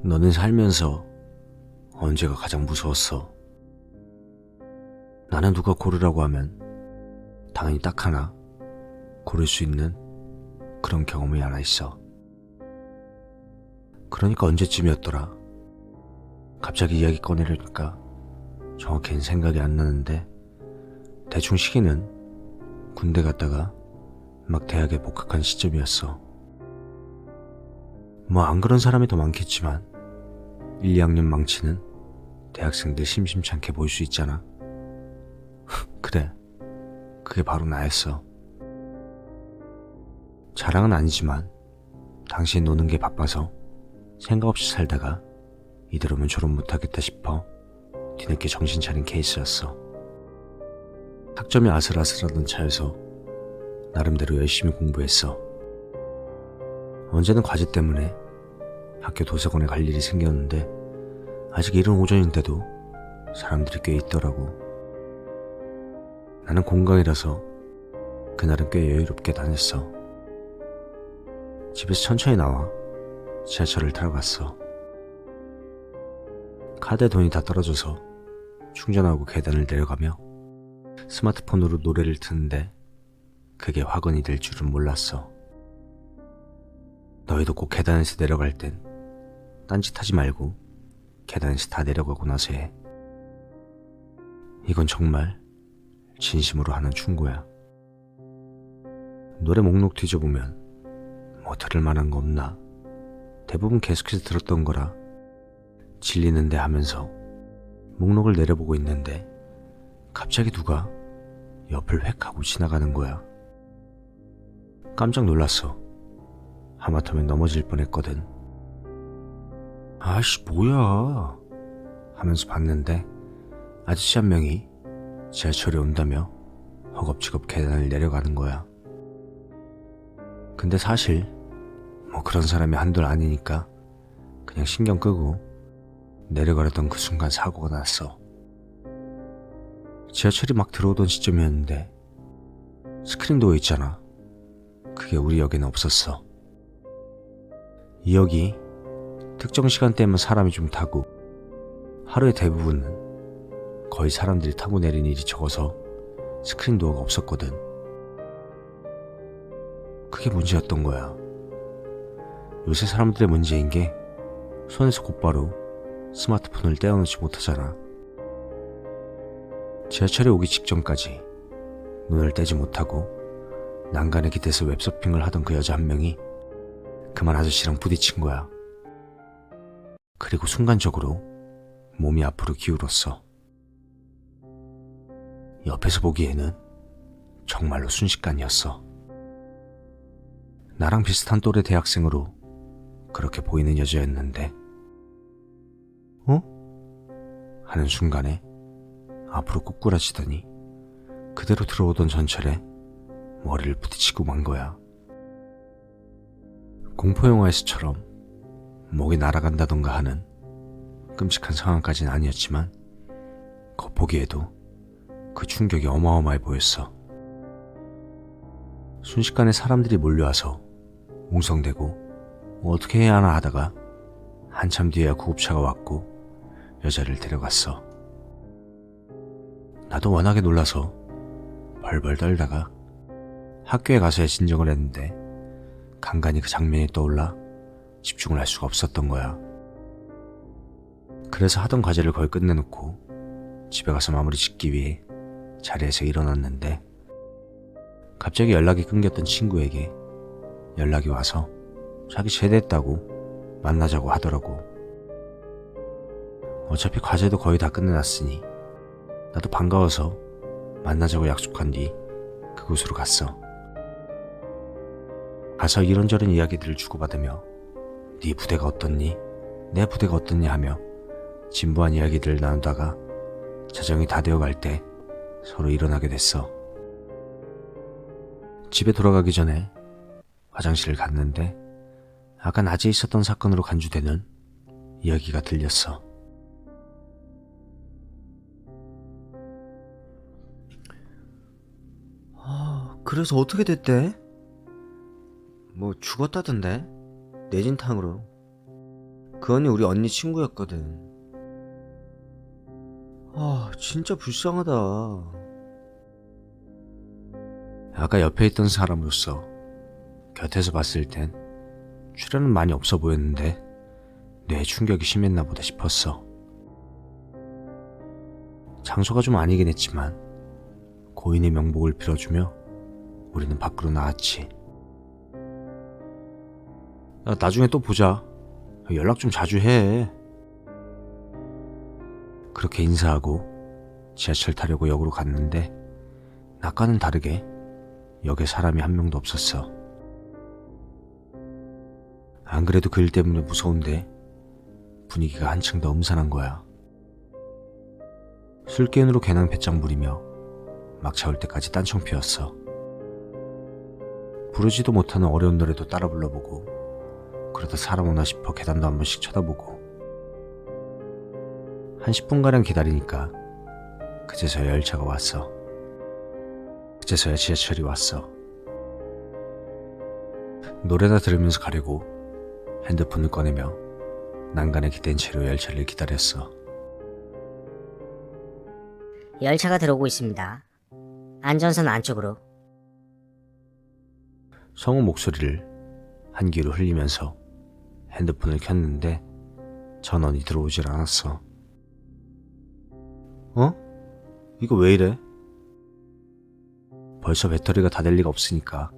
너는 살면서 언제가 가장 무서웠어? 나는 누가 고르라고 하면 당연히 딱 하나 고를 수 있는 그런 경험이 하나 있어. 그러니까 언제쯤이었더라? 갑자기 이야기 꺼내려니까 정확히는 생각이 안 나는데 대충 시기는 군대 갔다가 막 대학에 복학한 시점이었어. 뭐 안 그런 사람이 더 많겠지만 1, 2학년 망치는 대학생들 심심찮게 보일 수 있잖아. 그래, 그게 바로 나였어. 자랑은 아니지만 당시에 노는 게 바빠서 생각 없이 살다가 이대로면 졸업 못하겠다 싶어 뒤늦게 정신 차린 케이스였어. 학점이 아슬아슬하던 차여서 나름대로 열심히 공부했어. 언제는 과제 때문에 학교 도서관에 갈 일이 생겼는데 아직 이른 오전인데도 사람들이 꽤 있더라고. 나는 공강이라서 그날은 꽤 여유롭게 다녔어. 집에서 천천히 나와 지하철을 타러 갔어. 카드에 돈이 다 떨어져서 충전하고 계단을 내려가며 스마트폰으로 노래를 트는데 그게 화근이 될 줄은 몰랐어. 너희도 꼭 계단에서 내려갈 땐 딴짓하지 말고 계단에서 다 내려가고 나서 해. 이건 정말 진심으로 하는 충고야. 노래 목록 뒤져보면 뭐 들을 만한 거 없나? 대부분 계속해서 들었던 거라 질리는데 하면서 목록을 내려보고 있는데 갑자기 누가 옆을 획 하고 지나가는 거야. 깜짝 놀랐어. 하마터면 넘어질 뻔했거든. 아이씨 뭐야 하면서 봤는데 아저씨 한 명이 지하철이 온다며 허겁지겁 계단을 내려가는 거야. 근데 사실 뭐 그런 사람이 한둘 아니니까 그냥 신경 끄고 내려가려던 그 순간 사고가 났어. 지하철이 막 들어오던 시점이었는데 스크린 도어 있잖아. 그게 우리 역에는 없었어. 이 역이 특정 시간대에만 사람이 좀 타고 하루의 대부분은 거의 사람들이 타고 내린 일이 적어서 스크린 도어가 없었거든. 그게 문제였던 거야. 요새 사람들의 문제인 게 손에서 곧바로 스마트폰을 떼어놓지 못하잖아. 지하철에 오기 직전까지 눈을 떼지 못하고 난간에 기대서 웹서핑을 하던 그 여자 한 명이 그만 아저씨랑 부딪힌 거야. 그리고 순간적으로 몸이 앞으로 기울었어. 옆에서 보기에는 정말로 순식간이었어. 나랑 비슷한 또래 대학생으로 그렇게 보이는 여자였는데 하는 순간에 앞으로 꾸꾸라지더니 그대로 들어오던 전철에 머리를 부딪히고 만 거야. 공포영화에서처럼 목이 날아간다던가 하는 끔찍한 상황까지는 아니었지만 겉보기에도 그 충격이 어마어마해 보였어. 순식간에 사람들이 몰려와서 웅성대고 어떻게 해야 하나 하다가 한참 뒤에야 구급차가 왔고 여자를 데려갔어. 나도 워낙에 놀라서 벌벌 떨다가 학교에 가서야 진정을 했는데 간간히 그 장면이 떠올라 집중을 할 수가 없었던 거야. 그래서 하던 과제를 거의 끝내놓고 집에 가서 마무리 짓기 위해 자리에서 일어났는데 갑자기 연락이 끊겼던 친구에게 연락이 와서 자기 제대했다고 만나자고 하더라고. 어차피 과제도 거의 다 끝내놨으니 나도 반가워서 만나자고 약속한 뒤 그곳으로 갔어. 가서 이런저런 이야기들을 주고받으며 네 부대가 어떻니? 내 부대가 어떻니? 하며 진부한 이야기들을 나누다가 자정이 다 되어갈 때 서로 일어나게 됐어. 집에 돌아가기 전에 화장실을 갔는데 아까 낮에 있었던 사건으로 간주되는 이야기가 들렸어. 그래서 어떻게 됐대? 뭐 죽었다던데? 뇌진탕으로. 그 우리 언니 친구였거든. 아, 진짜 불쌍하다. 아까 옆에 있던 사람으로서 곁에서 봤을 땐 출혈은 많이 없어 보였는데 뇌 충격이 심했나 보다 싶었어. 장소가 좀 아니긴 했지만 고인의 명복을 빌어주며 우리는 밖으로 나왔지. 야, 나중에 또 보자. 연락 좀 자주 해. 그렇게 인사하고 지하철 타려고 역으로 갔는데 나과는 다르게 역에 사람이 한 명도 없었어. 안 그래도 그 일 때문에 무서운데 분위기가 한층 더 음산한 거야. 술기운으로 괜한 배짱 부리며 막차 올 때까지 딴청 피웠어. 부르지도 못하는 어려운 노래도 따라 불러보고 그러다 사람 오나 싶어 계단도 한 번씩 쳐다보고 한 10분가량 기다리니까 그제서야 열차가 왔어. 그제서야 지하철이 왔어. 노래나 들으면서 가려고 핸드폰을 꺼내며 난간에 기댄 채로 열차를 기다렸어. 열차가 들어오고 있습니다. 안전선 안쪽으로. 성우 목소리를 한 귀로 흘리면서 핸드폰을 켰는데 전원이 들어오질 않았어. 어? 이거 왜 이래? 벌써 배터리가 다 될 리가 없으니까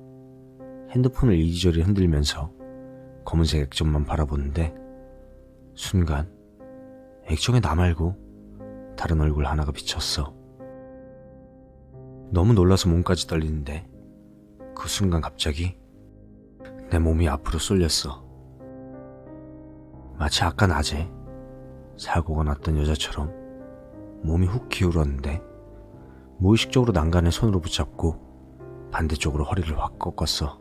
핸드폰을 이리저리 흔들면서 검은색 액정만 바라보는데 순간 액정에 나 말고 다른 얼굴 하나가 비쳤어. 너무 놀라서 몸까지 떨리는데 그 순간 갑자기 내 몸이 앞으로 쏠렸어. 마치 아까 낮에 사고가 났던 여자처럼 몸이 훅 기울었는데 무의식적으로 난간을 손으로 붙잡고 반대쪽으로 허리를 확 꺾었어.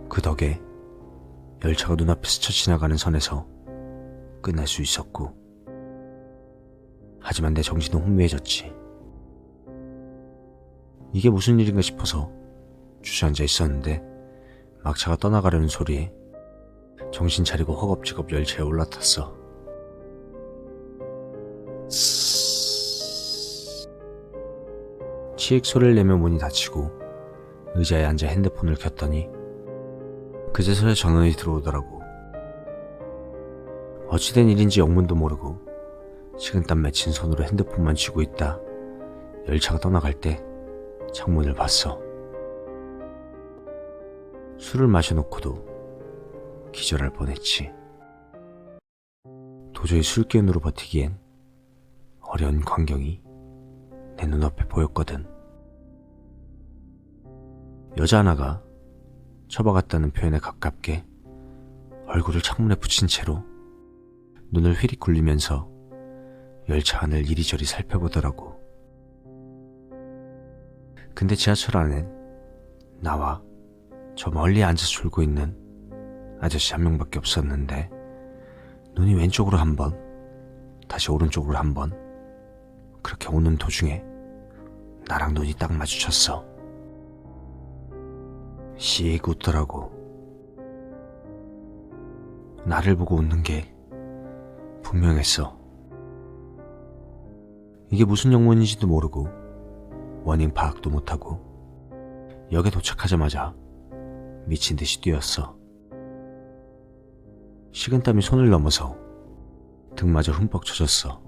그 덕에 열차가 눈앞에 스쳐 지나가는 선에서 끝날 수 있었고, 하지만 내 정신은 혼미해졌지. 이게 무슨 일인가 싶어서 주저앉아 있었는데 막차가 떠나가려는 소리에 정신 차리고 허겁지겁 열차에 올라탔어. 치익 소리를 내며 문이 닫히고 의자에 앉아 핸드폰을 켰더니 그제서야 전원이 들어오더라고. 어찌된 일인지 영문도 모르고 식은땀 맺힌 손으로 핸드폰만 쥐고 있다 열차가 떠나갈 때 창문을 봤어. 술을 마셔놓고도 기절할 뻔했지. 도저히 술기운으로 버티기엔 어려운 광경이 내 눈앞에 보였거든. 여자 하나가 처박았다는 표현에 가깝게 얼굴을 창문에 붙인 채로 눈을 휘릭 굴리면서 열차 안을 이리저리 살펴보더라고. 근데 지하철 안엔 나와 저 멀리 앉아서 졸고 있는 아저씨 한 명밖에 없었는데 눈이 왼쪽으로 한 번, 다시 오른쪽으로 한 번, 그렇게 오는 도중에 나랑 눈이 딱 마주쳤어. 씩 웃더라고. 나를 보고 웃는 게 분명했어. 이게 무슨 영문인지도 모르고 원인 파악도 못하고 역에 도착하자마자 미친 듯이 뛰었어. 식은땀이 손을 넘어서 등마저 흠뻑 젖었어.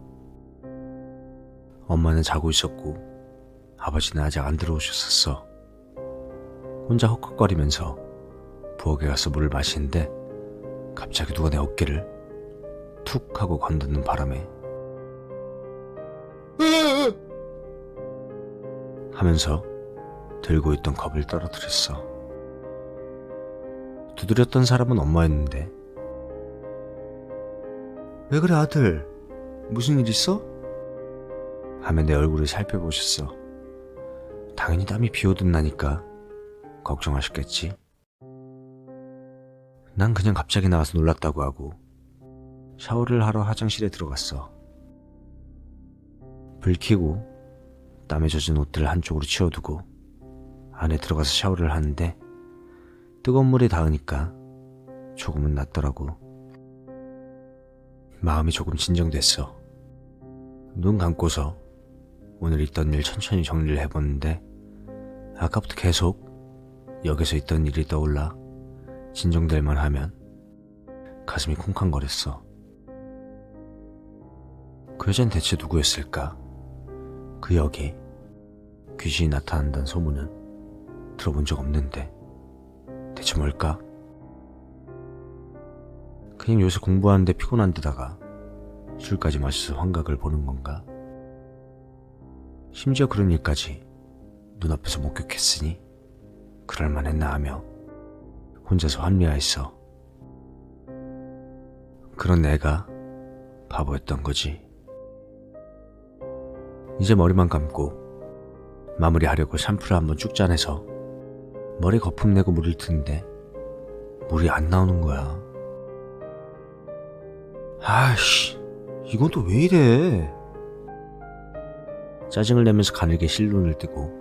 엄마는 자고 있었고 아버지는 아직 안 들어오셨었어. 혼자 헉헉거리면서 부엌에 가서 물을 마시는데 갑자기 누가 내 어깨를 툭 하고 건드는 바람에 하면서 들고 있던 컵을 떨어뜨렸어. 두드렸던 사람은 엄마였는데 왜 그래 아들? 무슨 일 있어? 하며 내 얼굴을 살펴보셨어. 당연히 땀이 비오듯 나니까 걱정하셨겠지. 난 그냥 갑자기 나와서 놀랐다고 하고 샤워를 하러 화장실에 들어갔어. 불 켜고 땀에 젖은 옷들을 한쪽으로 치워두고 안에 들어가서 샤워를 하는데 뜨거운 물에 닿으니까 조금은 낫더라고. 마음이 조금 진정됐어. 눈 감고서 오늘 있던 일 천천히 정리를 해봤는데 아까부터 계속 여기서 있던 일이 떠올라 진정될 만하면 가슴이 쿵쾅거렸어. 그 여자는 대체 누구였을까? 그 역에 귀신이 나타난다는 소문은 들어본 적 없는데 대체 뭘까? 그냥 요새 공부하는데 피곤한 데다가 술까지 마셔서 환각을 보는 건가? 심지어 그런 일까지 눈앞에서 목격했으니 그럴만했나 하며 혼자서 환미하였어. 그런 내가 바보였던 거지. 이제 머리만 감고 마무리하려고 샴푸를 한번 쭉 짜내서 머리 거품 내고 물을 트는데 물이 안 나오는 거야. 아이씨, 이건 또 왜 이래? 짜증을 내면서 가늘게 실눈을 뜨고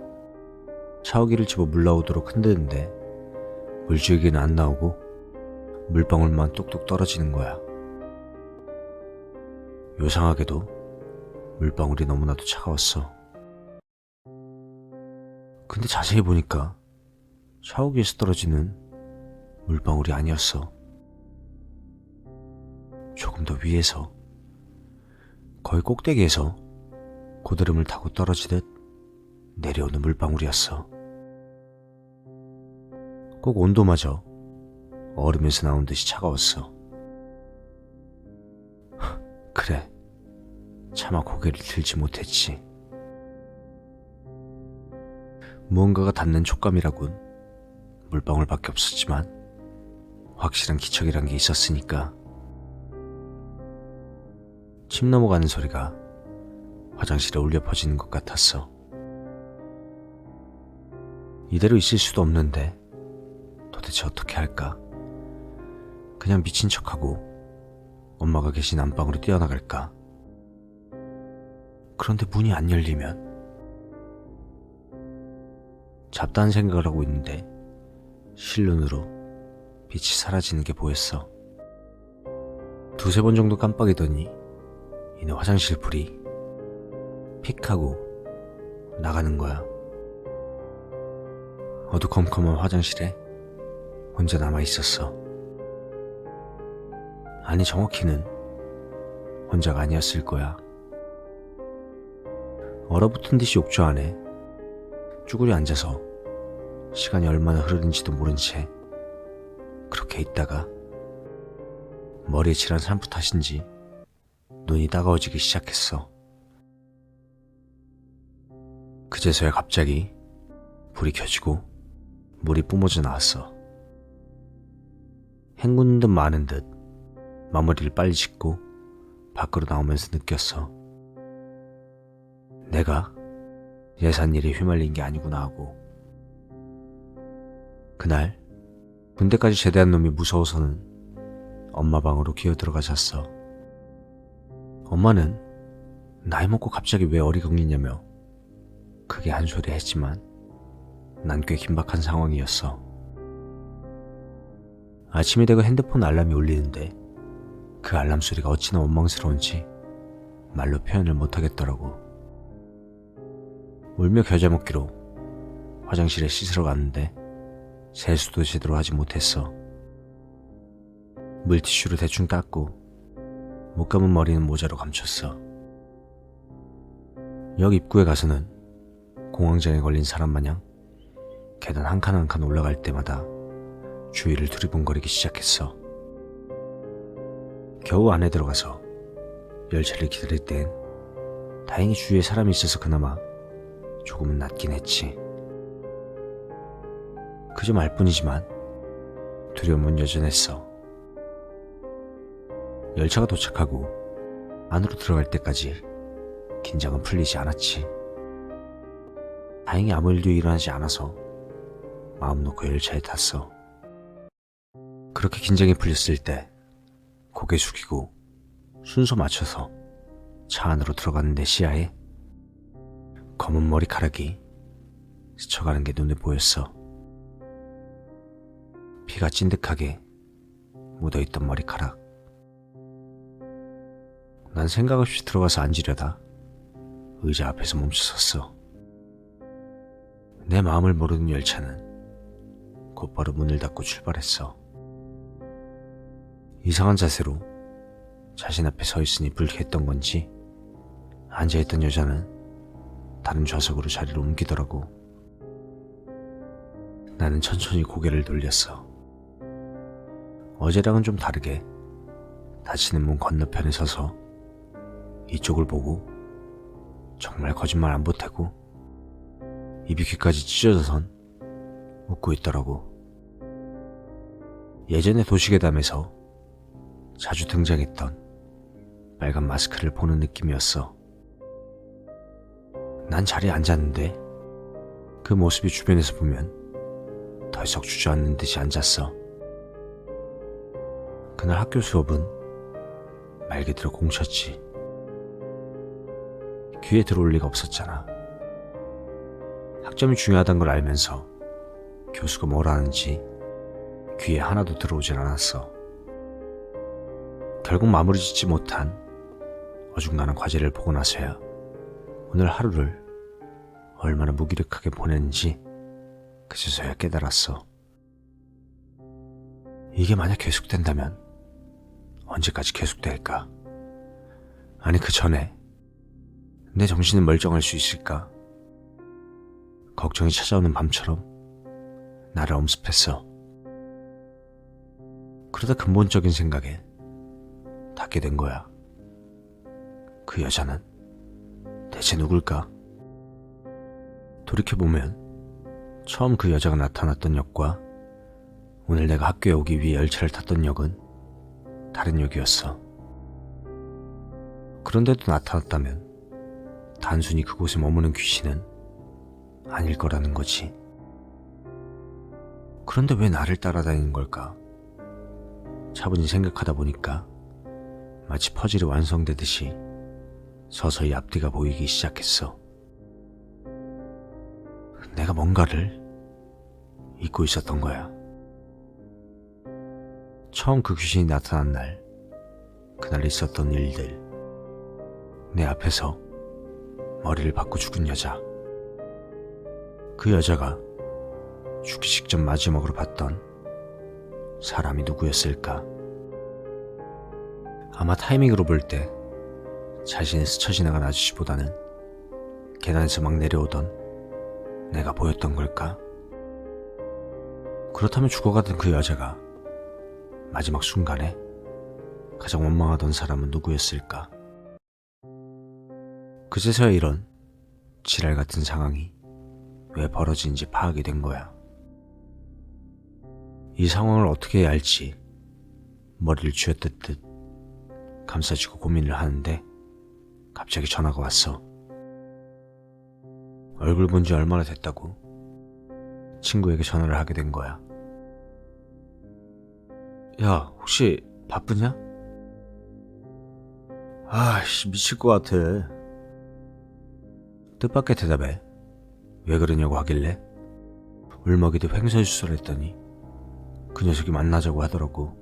샤워기를 집어 물 나오도록 흔드는데 물줄기는 안 나오고 물방울만 뚝뚝 떨어지는 거야. 요상하게도 물방울이 너무나도 차가웠어. 근데 자세히 보니까 샤워기에서 떨어지는 물방울이 아니었어. 조금 더 위에서, 거의 꼭대기에서 고드름을 타고 떨어지듯 내려오는 물방울이었어. 꼭 온도마저 얼음에서 나온 듯이 차가웠어. 그래, 차마 고개를 들지 못했지. 무언가가 닿는 촉감이라곤 물방울밖에 없었지만 확실한 기척이란 게 있었으니까. 침 넘어가는 소리가 화장실에 울려 퍼지는 것 같았어. 이대로 있을 수도 없는데 도대체 어떻게 할까? 그냥 미친 척하고 엄마가 계신 안방으로 뛰어나갈까? 그런데 문이 안 열리면 잡다한 생각을 하고 있는데 실눈으로 빛이 사라지는 게 보였어. 두세 번 정도 깜빡이더니 이내 화장실 불이 픽 하고 나가는 거야. 어두컴컴한 화장실에 혼자 남아있었어. 아니, 정확히는 혼자가 아니었을 거야. 얼어붙은 듯이 욕조 안에 쭈그려 앉아서 시간이 얼마나 흐르는지도 모른 채 그렇게 있다가 머리에 칠한 샴푸 탓인지 눈이 따가워지기 시작했어. 그제서야 갑자기 불이 켜지고 물이 뿜어져 나왔어. 헹구는 듯 마는 듯 마무리를 빨리 짓고 밖으로 나오면서 느꼈어. 내가 예산일에 휘말린 게 아니구나 하고. 그날 군대까지 제대한 놈이 무서워서는 엄마 방으로 기어들어가 잤어. 엄마는 나이 먹고 갑자기 왜 어리광리냐며 크게 한 소리 했지만 난 꽤 긴박한 상황이었어. 아침이 되고 핸드폰 알람이 울리는데 그 알람 소리가 어찌나 원망스러운지 말로 표현을 못하겠더라고. 울며 겨자 먹기로 화장실에 씻으러 갔는데 세수도 제대로 하지 못했어. 물티슈로 대충 닦고 못 감은 머리는 모자로 감췄어. 역 입구에 가서는 공황장애 걸린 사람 마냥 계단 한 칸 한 칸 올라갈 때마다 주위를 두리번거리기 시작했어. 겨우 안에 들어가서 열차를 기다릴 땐 다행히 주위에 사람이 있어서 그나마 조금은 낫긴 했지. 그저 말뿐이지만 두려움은 여전했어. 열차가 도착하고 안으로 들어갈 때까지 긴장은 풀리지 않았지. 다행히 아무 일도 일어나지 않아서 마음 놓고 열차에 탔어. 그렇게 긴장이 풀렸을 때 고개 숙이고 순서 맞춰서 차 안으로 들어가는 내 시야에 검은 머리카락이 스쳐가는 게 눈에 보였어. 피가 찐득하게 묻어있던 머리카락. 난 생각 없이 들어가서 앉으려다 의자 앞에서 멈춰섰어. 내 마음을 모르는 열차는 곧바로 문을 닫고 출발했어. 이상한 자세로 자신 앞에 서 있으니 불쾌했던 건지 앉아있던 여자는 다른 좌석으로 자리를 옮기더라고. 나는 천천히 고개를 돌렸어. 어제랑은 좀 다르게 닫히는 문 건너편에 서서 이쪽을 보고 정말 거짓말 안 보태고 입이 귀까지 찢어져선 웃고 있더라고. 예전에 도시괴담에서 자주 등장했던 빨간 마스크를 보는 느낌이었어. 난 자리에 앉았는데 그 모습이 주변에서 보면 덜썩 주저앉는 듯이 앉았어. 그날 학교 수업은 말 그대로 공쳤지. 귀에 들어올 리가 없었잖아. 학점이 중요하다는 걸 알면서 교수가 뭘 하는지 귀에 하나도 들어오질 않았어. 결국 마무리 짓지 못한 어중간한 과제를 보고 나서야 오늘 하루를 얼마나 무기력하게 보냈는지 그제서야 깨달았어. 이게 만약 계속된다면 언제까지 계속될까? 아니 그 전에 내 정신은 멀쩡할 수 있을까? 걱정이 찾아오는 밤처럼 나를 엄습했어. 그러다 근본적인 생각에 닿게 된 거야. 그 여자는 대체 누굴까? 돌이켜보면 처음 그 여자가 나타났던 역과 오늘 내가 학교에 오기 위해 열차를 탔던 역은 다른 역이었어. 그런데도 나타났다면 단순히 그곳에 머무는 귀신은 아닐 거라는 거지. 그런데 왜 나를 따라다니는 걸까? 차분히 생각하다 보니까 마치 퍼즐이 완성되듯이 서서히 앞뒤가 보이기 시작했어. 내가 뭔가를 잊고 있었던 거야. 처음 그 귀신이 나타난 날, 그날 있었던 일들, 내 앞에서 머리를 박고 죽은 여자, 그 여자가 죽기 직전 마지막으로 봤던 사람이 누구였을까? 아마 타이밍으로 볼 때 자신이 스쳐 지나간 아저씨보다는 계단에서 막 내려오던 내가 보였던 걸까? 그렇다면 죽어가던 그 여자가 마지막 순간에 가장 원망하던 사람은 누구였을까? 그제서야 이런 지랄 같은 상황이 왜 벌어진지 파악이 된 거야. 이 상황을 어떻게 해야 할지 머리를 쥐어뜯듯 감싸쥐고 고민을 하는데 갑자기 전화가 왔어. 얼굴 본 지 얼마나 됐다고 친구에게 전화를 하게 된 거야. 야, 혹시 바쁘냐? 아이씨, 미칠 것 같아. 뜻밖의 대답에 왜 그러냐고 하길래 울먹이듯 횡설수설했더니 그 녀석이 만나자고 하더라고.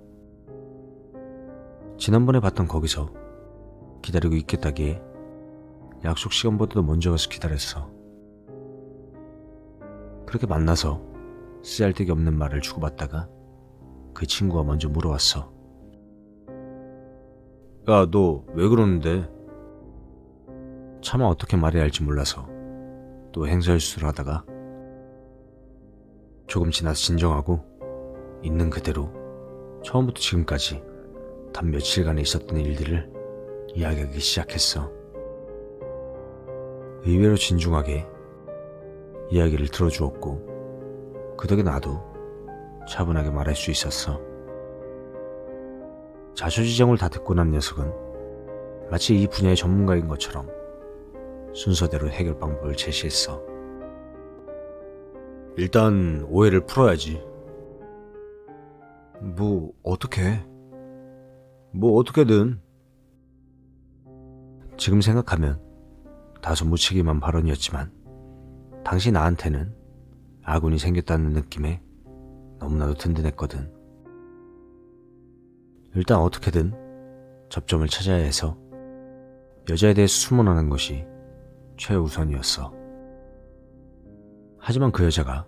지난번에 봤던 거기서 기다리고 있겠다기에 약속 시간보다도 먼저 가서 기다렸어. 그렇게 만나서 쓰잘데기 없는 말을 주고받다가 그 친구가 먼저 물어왔어. 야, 너 왜 그러는데? 차마 어떻게 말해야 할지 몰라서 또 횡설수설하다가 조금 지나서 진정하고 있는 그대로 처음부터 지금까지 단 며칠간에 있었던 일들을 이야기하기 시작했어. 의외로 진중하게 이야기를 들어주었고 그 덕에 나도 차분하게 말할 수 있었어. 자초지종을 다 듣고 난 녀석은 마치 이 분야의 전문가인 것처럼 순서대로 해결 방법을 제시했어. 일단 오해를 풀어야지. 뭐 어떻게? 뭐 어떻게든. 지금 생각하면 다소 무책임한 발언이었지만 당시 나한테는 아군이 생겼다는 느낌에 너무나도 든든했거든. 일단 어떻게든 접점을 찾아야 해서 여자에 대해 수문하는 것이 최우선이었어. 하지만 그 여자가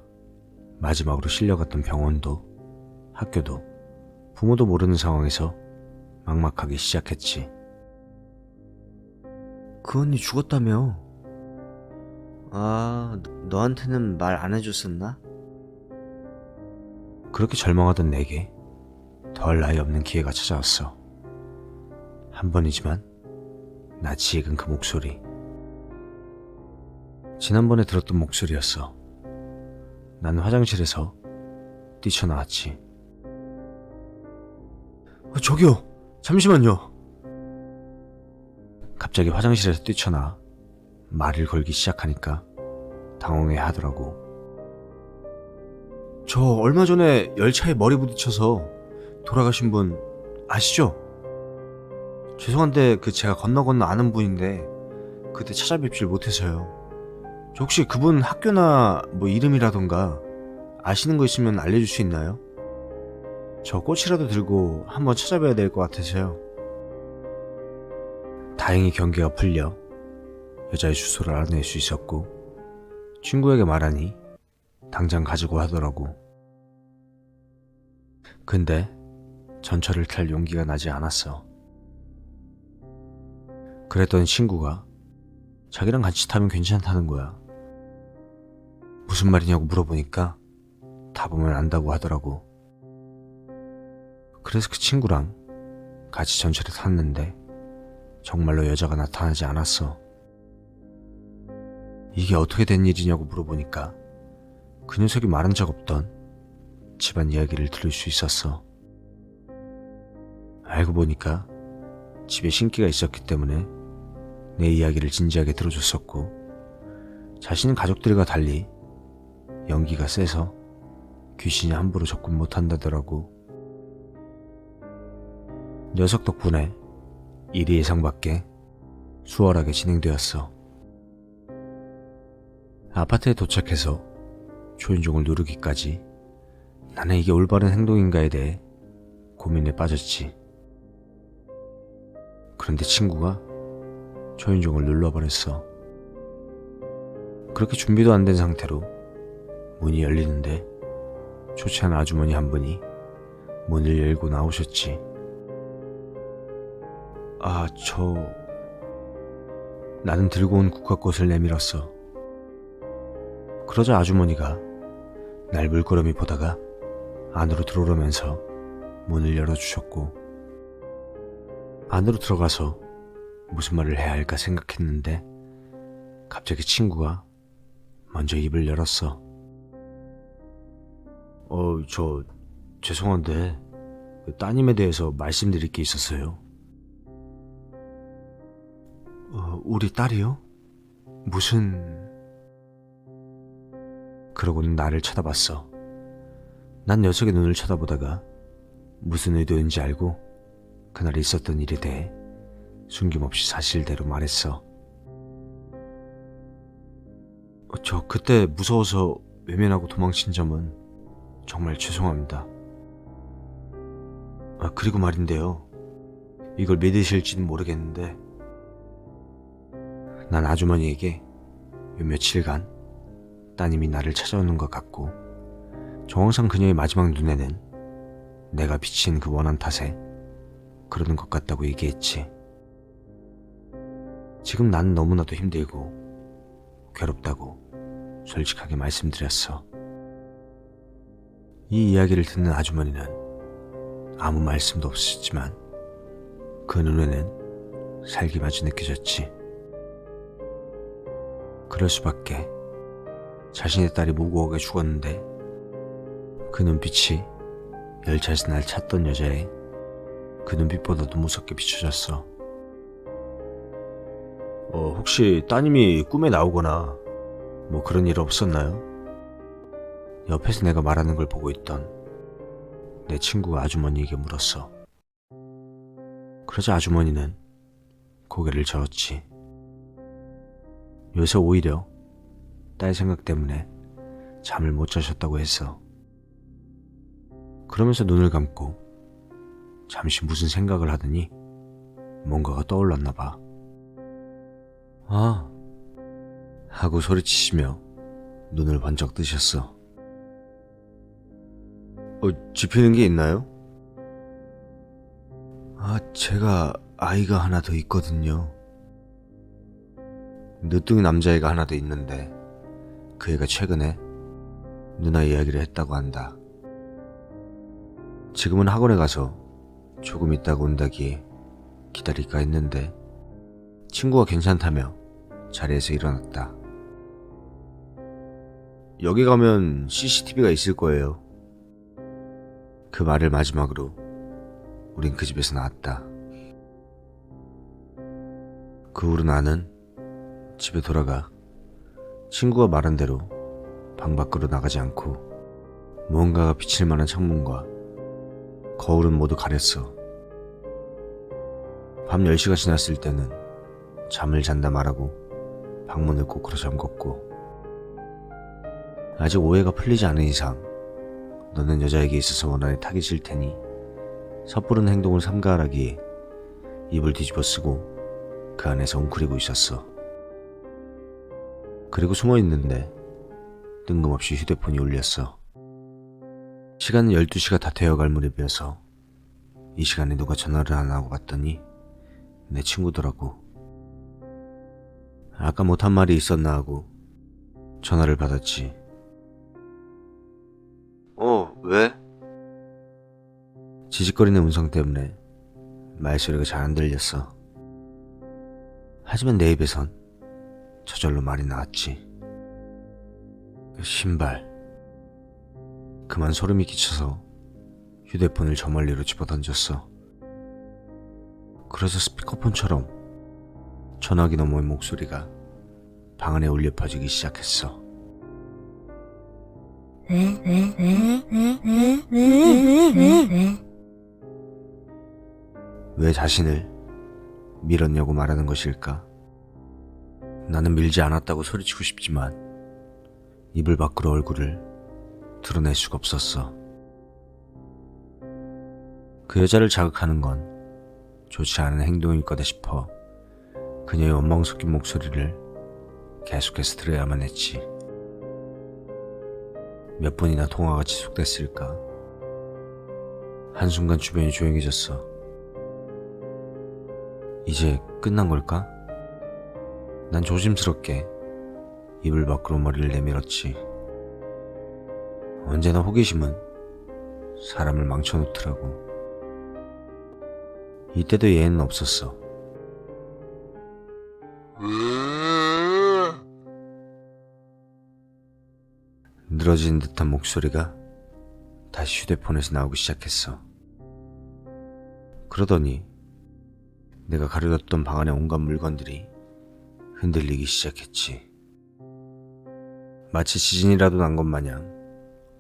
마지막으로 실려갔던 병원도 학교도 부모도 모르는 상황에서 막막하기 시작했지. 그 언니 죽었다며. 아, 너한테는 말 안 해줬었나? 그렇게 절망하던 내게 더할 나위 없는 기회가 찾아왔어. 한 번이지만 낯이 익은 그 목소리. 지난번에 들었던 목소리였어. 나는 화장실에서 뛰쳐나왔지. 저기요, 잠시만요. 갑자기 화장실에서 뛰쳐나와 말을 걸기 시작하니까 당황해 하더라고. 저 얼마 전에 열차에 머리 부딪혀서 돌아가신 분 아시죠? 죄송한데 제가 건너 아는 분인데 그때 찾아뵙질 못해서요. 저 혹시 그분 학교나 뭐 이름이라던가 아시는 거 있으면 알려줄 수 있나요? 저 꽃이라도 들고 한번 찾아뵈야 될 것 같아서요. 다행히 경계가 풀려 여자의 주소를 알아낼 수 있었고 친구에게 말하니 당장 가지고 하더라고. 근데 전철을 탈 용기가 나지 않았어. 그랬더니 친구가 자기랑 같이 타면 괜찮다는 거야. 무슨 말이냐고 물어보니까 타보면 안다고 하더라고. 그래서 그 친구랑 같이 전철에 탔는데 정말로 여자가 나타나지 않았어. 이게 어떻게 된 일이냐고 물어보니까 그 녀석이 말한 적 없던 집안 이야기를 들을 수 있었어. 알고 보니까 집에 신기가 있었기 때문에 내 이야기를 진지하게 들어줬었고 자신은 가족들과 달리 연기가 세서 귀신이 함부로 접근 못한다더라고. 녀석 덕분에 일이 예상 밖에 수월하게 진행되었어. 아파트에 도착해서 초인종을 누르기까지 나는 이게 올바른 행동인가에 대해 고민에 빠졌지. 그런데 친구가 초인종을 눌러버렸어. 그렇게 준비도 안 된 상태로 문이 열리는데 초췌한 아주머니 한 분이 문을 열고 나오셨지. 나는 들고 온 국화꽃을 내밀었어. 그러자 아주머니가 날 물끄러미 보다가 안으로 들어오면서 문을 열어주셨고 안으로 들어가서 무슨 말을 해야 할까 생각했는데 갑자기 친구가 먼저 입을 열었어. 죄송한데 그 따님에 대해서 말씀드릴 게 있었어요. 우리 딸이요? 무슨... 그러고는 나를 쳐다봤어. 난 녀석의 눈을 쳐다보다가 무슨 의도인지 알고 그날 있었던 일에 대해 숨김없이 사실대로 말했어. 저 그때 무서워서 외면하고 도망친 점은 정말 죄송합니다. 그리고 말인데요. 이걸 믿으실지는 모르겠는데 난 아주머니에게 요 며칠간 따님이 나를 찾아오는 것 같고 정황상 그녀의 마지막 눈에는 내가 비친 그 원한 탓에 그러는 것 같다고 얘기했지. 지금 난 너무나도 힘들고 괴롭다고 솔직하게 말씀드렸어. 이 이야기를 듣는 아주머니는 아무 말씀도 없었지만 그 눈에는 살기마저 느껴졌지. 그럴 수밖에. 자신의 딸이 무고하게 죽었는데 그 눈빛이 열차에서 날 찾던 여자의 그 눈빛보다도 무섭게 비춰졌어. 혹시 따님이 꿈에 나오거나 뭐 그런 일 없었나요? 옆에서 내가 말하는 걸 보고 있던 내 친구가 아주머니에게 물었어. 그러자 아주머니는 고개를 저었지. 요새 오히려 딸 생각 때문에 잠을 못 자셨다고 했어. 그러면서 눈을 감고 잠시 무슨 생각을 하더니 뭔가가 떠올랐나 봐. 아, 하고 소리치시며 눈을 번쩍 뜨셨어. 짚히는 게 있나요? 제가 아이가 하나 더 있거든요. 늦둥이 남자애가 하나 더 있는데 그 애가 최근에 누나 이야기를 했다고 한다. 지금은 학원에 가서 조금 있다가 온다기에 기다릴까 했는데 친구가 괜찮다며 자리에서 일어났다. 여기 가면 CCTV가 있을 거예요. 그 말을 마지막으로 우린 그 집에서 나왔다. 그 후로 나는 집에 돌아가 친구가 말한 대로 방 밖으로 나가지 않고 무언가가 비칠 만한 창문과 거울은 모두 가렸어. 밤 10시가 지났을 때는 잠을 잔다 말하고 방문을 거꾸로 잠궜고, 아직 오해가 풀리지 않은 이상 너는 여자에게 있어서 원한이 타기 질 테니 섣부른 행동을 삼가하라기에 입을 뒤집어 쓰고 그 안에서 웅크리고 있었어. 그리고 숨어 있는데 뜬금없이 휴대폰이 울렸어. 시간은 12시가 다 되어갈 무렵이어서 이 시간에 누가 전화를 안 하고 봤더니 내 친구더라고. 아까 못한 말이 있었나 하고 전화를 받았지. 왜? 지직거리는 음성 때문에 말소리가 잘 안 들렸어. 하지만 내 입에선 저절로 말이 나왔지. 신발. 그만 소름이 끼쳐서 휴대폰을 저 멀리로 집어던졌어. 그래서 스피커폰처럼 전화기 너머의 목소리가 방 안에 울려 퍼지기 시작했어. 왜 자신을 밀었냐고 말하는 것일까? 나는 밀지 않았다고 소리치고 싶지만 이불 밖으로 얼굴을 드러낼 수가 없었어. 그 여자를 자극하는 건 좋지 않은 행동일 거다 싶어 그녀의 원망 섞인 목소리를 계속해서 들어야만 했지. 몇 번이나 통화가 지속됐을까? 한순간 주변이 조용해졌어. 이제 끝난 걸까? 난 조심스럽게 이불 밖으로 머리를 내밀었지. 언제나 호기심은 사람을 망쳐놓더라고. 이때도 얘는 없었어. 늘어진 듯한 목소리가 다시 휴대폰에서 나오기 시작했어. 그러더니 내가 가려뒀던 방 안의 온갖 물건들이 흔들리기 시작했지. 마치 지진이라도 난 것 마냥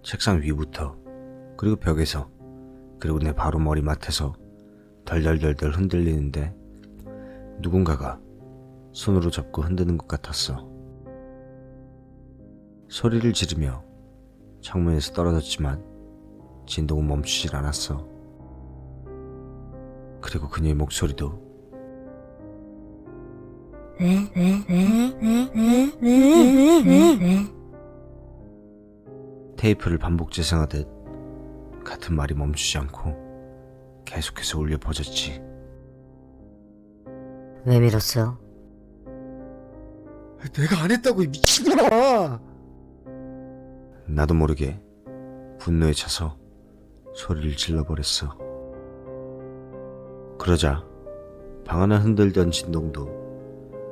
책상 위부터, 그리고 벽에서, 그리고 내 바로 머리맡에서 덜덜덜덜 흔들리는데 누군가가 손으로 잡고 흔드는 것 같았어. 소리를 지르며 창문에서 떨어졌지만 진동은 멈추질 않았어. 그리고 그녀의 목소리도 테이프를 반복 재생하듯 같은 말이 멈추지 않고 계속해서 울려 퍼졌지. 왜 밀었어? 내가 안 했다고, 이 미친놈아! 나도 모르게 분노에 차서 소리를 질러버렸어. 그러자 방 안을 흔들던 진동도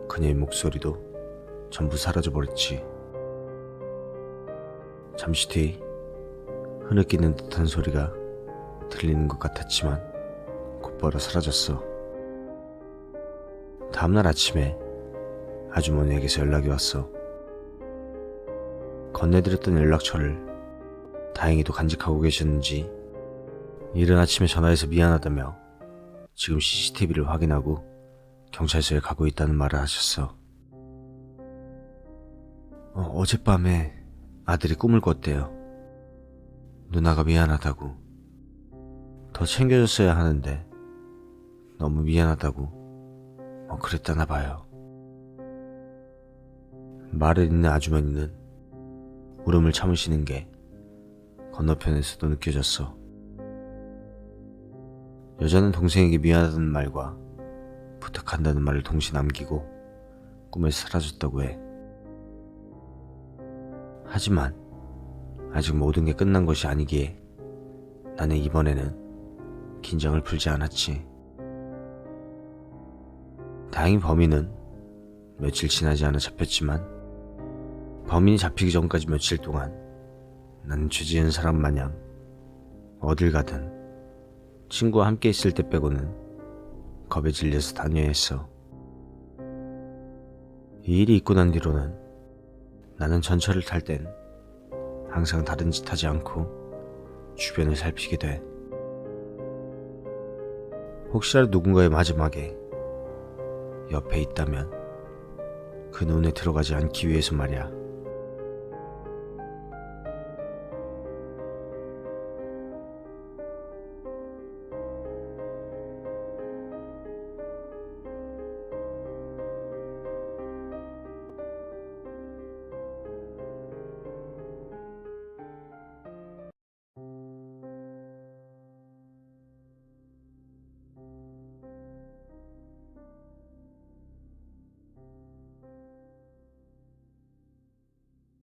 그녀의 목소리도 전부 사라져버렸지. 잠시 뒤 흐느끼는 듯한 소리가 들리는 것 같았지만 곧바로 사라졌어. 다음날 아침에 아주머니에게서 연락이 왔어. 건네드렸던 연락처를 다행히도 간직하고 계셨는지 이른 아침에 전화해서 미안하다며 지금 CCTV를 확인하고 경찰서에 가고 있다는 말을 하셨어. 어젯밤에 아들이 꿈을 꿨대요. 누나가 미안하다고, 더 챙겨줬어야 하는데 너무 미안하다고 뭐 그랬다나 봐요. 말을 잇는 아주머니는 울음을 참으시는 게 건너편에서도 느껴졌어. 여자는 동생에게 미안하다는 말과 부탁한다는 말을 동시에 남기고 꿈에서 사라졌다고 해. 하지만 아직 모든 게 끝난 것이 아니기에 나는 이번에는 긴장을 풀지 않았지. 다행히 범인은 며칠 지나지 않아 잡혔지만 범인이 잡히기 전까지 며칠 동안 나는 죄 지은 사람 마냥 어딜 가든 친구와 함께 있을 때 빼고는 겁에 질려서 다녀야 했어. 이 일이 있고 난 뒤로는 나는 전철을 탈 땐 항상 다른 짓 하지 않고 주변을 살피게 돼. 혹시라도 누군가의 마지막에 옆에 있다면 그 눈에 들어가지 않기 위해서 말이야.